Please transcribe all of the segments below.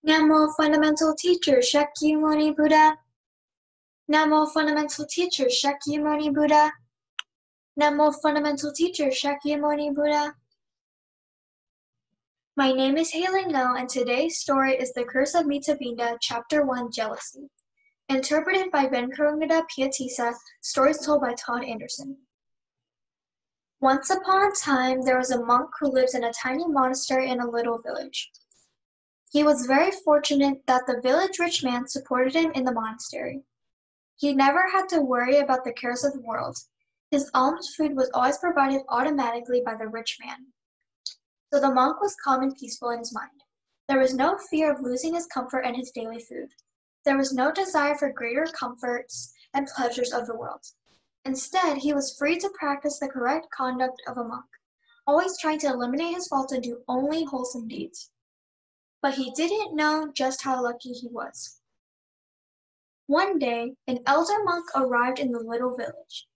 Namo Fundamental Teacher Shakyamuni Buddha. Namo Fundamental Teacher Shakyamuni Buddha. Namo Fundamental Teacher Shakyamuni Buddha. My name is Hailing Ngo, and today's story is The Curse of Mittavinda, Chapter 1, Jealousy. Interpreted by Venkarangada Piatisa, stories told by Todd Anderson. Once upon a time, there was a monk who lives in a tiny monastery in a little village. He was very fortunate that the village rich man supported him in the monastery. He never had to worry about the cares of the world. His alms food was always provided automatically by the rich man. So the monk was calm and peaceful in his mind. There was no fear of losing his comfort and his daily food. There was no desire for greater comforts and pleasures of the world. Instead, he was free to practice the correct conduct of a monk, always trying to eliminate his faults and do only wholesome deeds. But he didn't know just how lucky he was. One day, an elder monk arrived in the little village.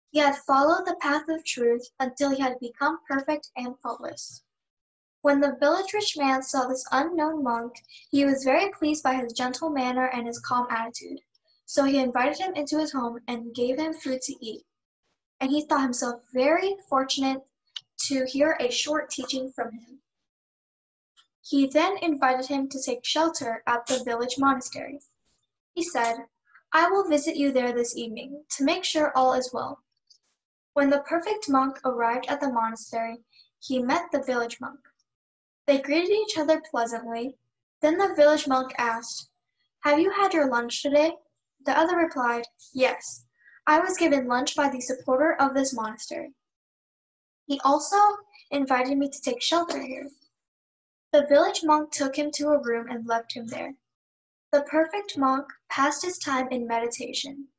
He had followed the path of truth until he had become perfect and faultless. When the village rich man saw this unknown monk, he was very pleased by his gentle manner and his calm attitude. So he invited him into his home and gave him food to eat. And he thought himself very fortunate to hear a short teaching from him. He then invited him to take shelter at the village monastery. He said, "I will visit you there this evening, to make sure all is well." When the perfect monk arrived at the monastery, he met the village monk. They greeted each other pleasantly. Then the village monk asked, "Have you had your lunch today?" The other replied, "Yes, I was given lunch by the supporter of this monastery. He also invited me to take shelter here." The village monk took him to a room and left him there. The perfect monk passed his time in meditation.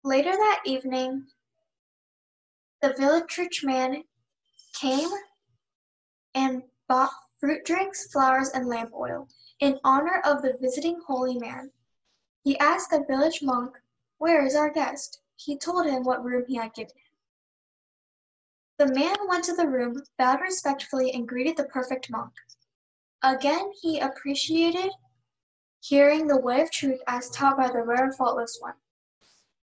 Later that evening, the village rich man came and bought fruit drinks, flowers, and lamp oil in honor of the visiting holy man. He asked the village monk, "Where is our guest?" He told him what room he had given him. The man went to the room, bowed respectfully, and greeted the perfect monk. Again, he appreciated hearing the way of truth as taught by the rare and faultless one.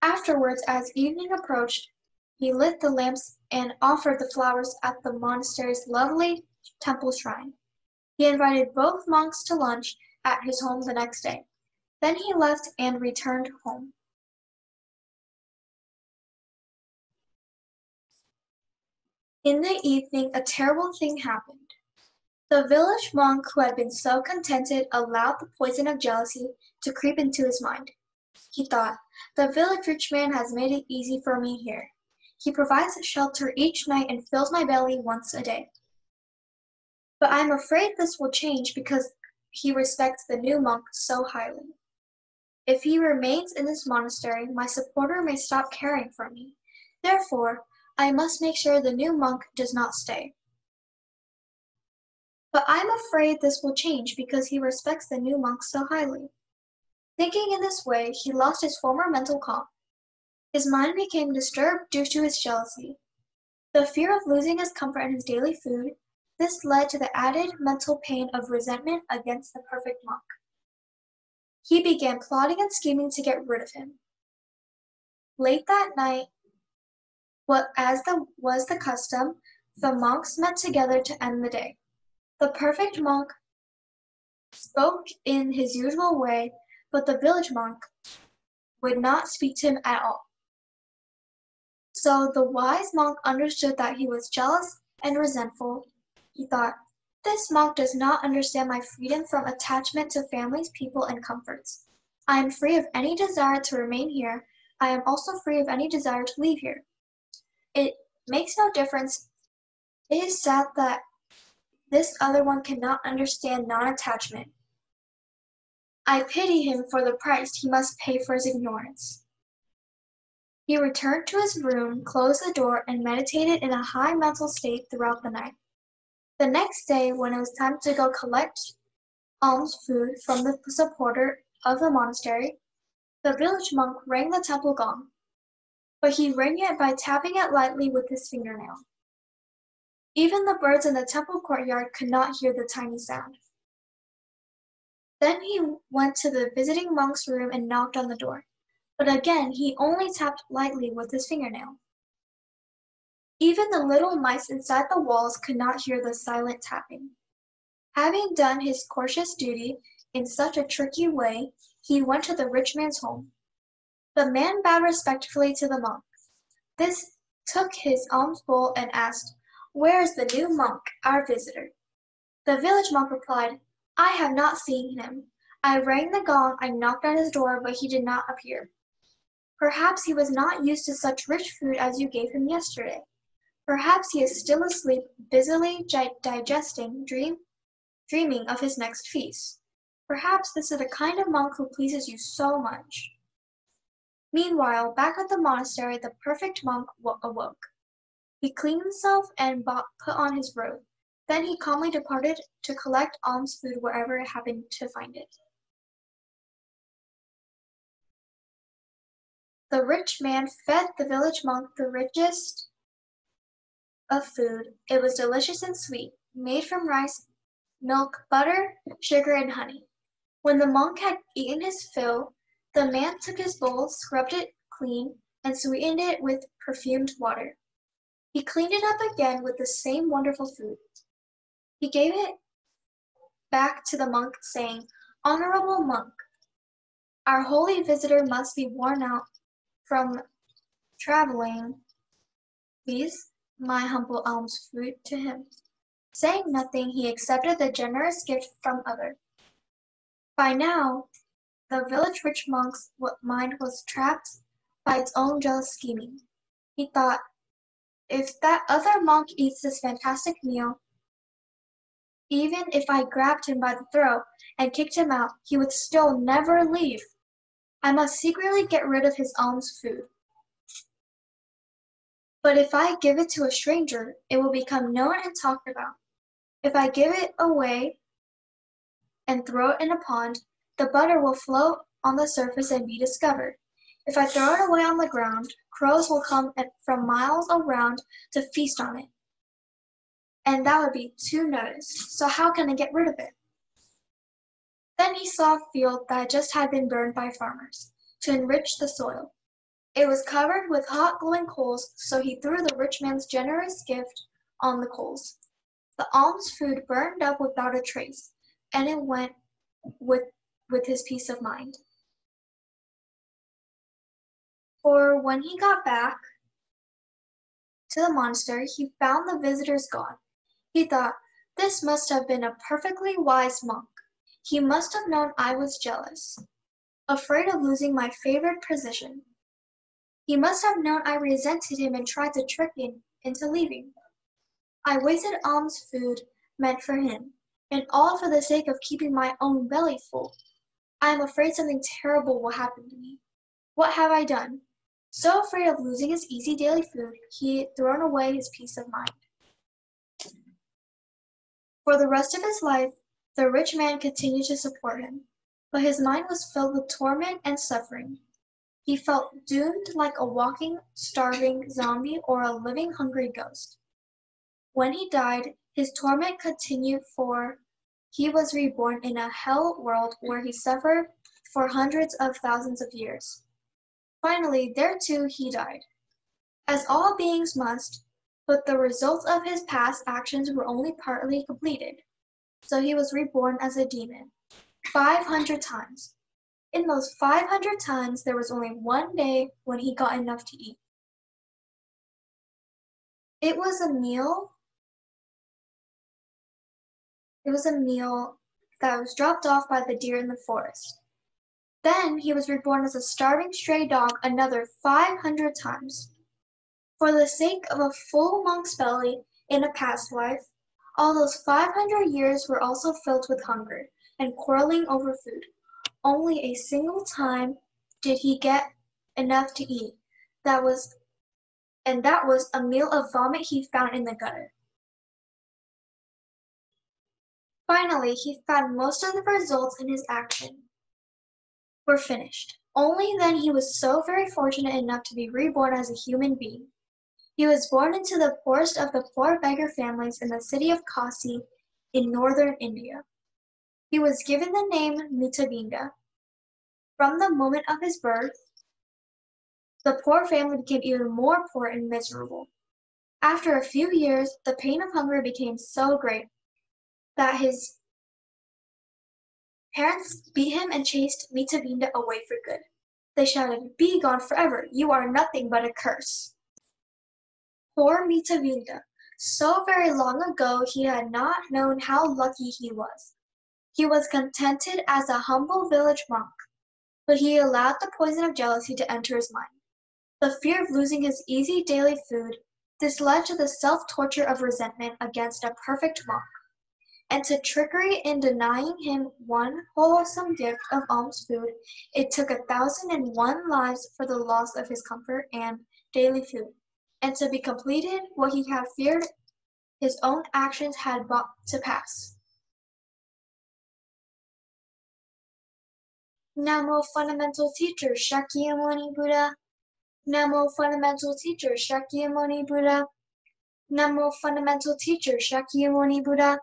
Afterwards, as evening approached, he lit the lamps and offered the flowers at the monastery's lovely temple shrine. He invited both monks to lunch at his home the next day. Then he left and returned home. In the evening, a terrible thing happened. The village monk who had been so contented allowed the poison of jealousy to creep into his mind. He thought, "The village rich man has made it easy for me here. He provides shelter each night and fills my belly once a day. But I am afraid this will change because he respects the new monk so highly. If he remains in this monastery, my supporter may stop caring for me. Therefore, I must make sure the new monk does not stay. But I'm afraid this will change because he respects the new monk so highly." Thinking in this way, he lost his former mental calm. His mind became disturbed due to his jealousy. The fear of losing his comfort and his daily food, this led to the added mental pain of resentment against the perfect monk. He began plotting and scheming to get rid of him. Late that night, was the custom, the monks met together to end the day. The perfect monk spoke in his usual way, but the village monk would not speak to him at all. So the wise monk understood that he was jealous and resentful. He thought, "This monk does not understand my freedom from attachment to families, people, and comforts. I am free of any desire to remain here. I am also free of any desire to leave here. It makes no difference. It is sad that this other one cannot understand non-attachment. I pity him for the price he must pay for his ignorance." He returned to his room, closed the door, and meditated in a high mental state throughout the night. The next day, when it was time to go collect alms food from the supporter of the monastery, the village monk rang the temple gong, but he rang it by tapping it lightly with his fingernail. Even the birds in the temple courtyard could not hear the tiny sound. Then he went to the visiting monk's room and knocked on the door, but again he only tapped lightly with his fingernail. Even the little mice inside the walls could not hear the silent tapping. Having done his cautious duty in such a tricky way, he went to the rich man's home. The man bowed respectfully to the monk. This took his alms bowl and asked, "Where is the new monk, our visitor?" The village monk replied, "I have not seen him. I rang the gong, I knocked at his door, but he did not appear. Perhaps he was not used to such rich food as you gave him yesterday. Perhaps he is still asleep, busily digesting, dreaming of his next feast. Perhaps this is the kind of monk who pleases you so much." Meanwhile, back at the monastery, the perfect monk awoke. He cleaned himself and put on his robe. Then he calmly departed to collect alms food wherever he happened to find it. The rich man fed the village monk the richest of food. It was delicious and sweet, made from rice, milk, butter, sugar, and honey. When the monk had eaten his fill, the man took his bowl, scrubbed it clean, and sweetened it with perfumed water. He cleaned it up again with the same wonderful food. He gave it back to the monk, saying, "Honorable monk, our holy visitor must be worn out from traveling. Please, my humble alms food to him." Saying nothing, he accepted the generous gift from other. By now, the village rich monk's mind was trapped by its own jealous scheming. He thought, "If that other monk eats this fantastic meal, even if I grabbed him by the throat and kicked him out, he would still never leave. I must secretly get rid of his alms food. But if I give it to a stranger, it will become known and talked about. If I give it away and throw it in a pond, the butter will float on the surface and be discovered. If I throw it away on the ground, crows will come from miles around to feast on it. And that would be too noticed. So how can I get rid of it?" Then he saw a field that just had been burned by farmers to enrich the soil. It was covered with hot glowing coals, so he threw the rich man's generous gift on the coals. The alms food burned up without a trace, and it went with his peace of mind. For when he got back to the monastery, he found the visitors gone. He thought, "This must have been a perfectly wise monk. He must have known I was jealous, afraid of losing my favored position. He must have known I resented him and tried to trick him into leaving. I wasted alms food meant for him, and all for the sake of keeping my own belly full. I am afraid something terrible will happen to me. What have I done?" So afraid of losing his easy daily food, he had thrown away his peace of mind. For the rest of his life, the rich man continued to support him, but his mind was filled with torment and suffering. He felt doomed like a walking, starving zombie or a living, hungry ghost. When he died, his torment continued, for he was reborn in a hell world where he suffered for hundreds of thousands of years. Finally, there too he died, as all beings must, but the results of his past actions were only partly completed. So he was reborn as a demon, 500 times. In those 500 times, there was only one day when he got enough to eat. It was a meal that was dropped off by the deer in the forest. Then he was reborn as a starving stray dog another 500 times. For the sake of a full monk's belly in a past life, all those 500 years were also filled with hunger and quarreling over food. Only a single time did he get enough to eat. That was a meal of vomit he found in the gutter. Finally, he found most of the results in his action were finished. Only then he was so very fortunate enough to be reborn as a human being. He was born into the poorest of the poor beggar families in the city of Kasi in northern India. He was given the name Mittavinda. From the moment of his birth, the poor family became even more poor and miserable. After a few years, the pain of hunger became so great that his parents beat him and chased Mittavinda away for good. They shouted, "Be gone forever! You are nothing but a curse!" Poor Mittavinda! So very long ago he had not known how lucky he was. He was contented as a humble village monk, but he allowed the poison of jealousy to enter his mind. The fear of losing his easy daily food, this led to the self-torture of resentment against a perfect monk, and to trickery in denying him one wholesome gift of alms food. It took 1,001 lives for the loss of his comfort and daily food, and to be completed what he had feared his own actions had brought to pass. Namo Fundamental Teacher Shakyamuni Buddha. Namo Fundamental Teacher Shakyamuni Buddha. Namo Fundamental Teacher Shakyamuni Buddha.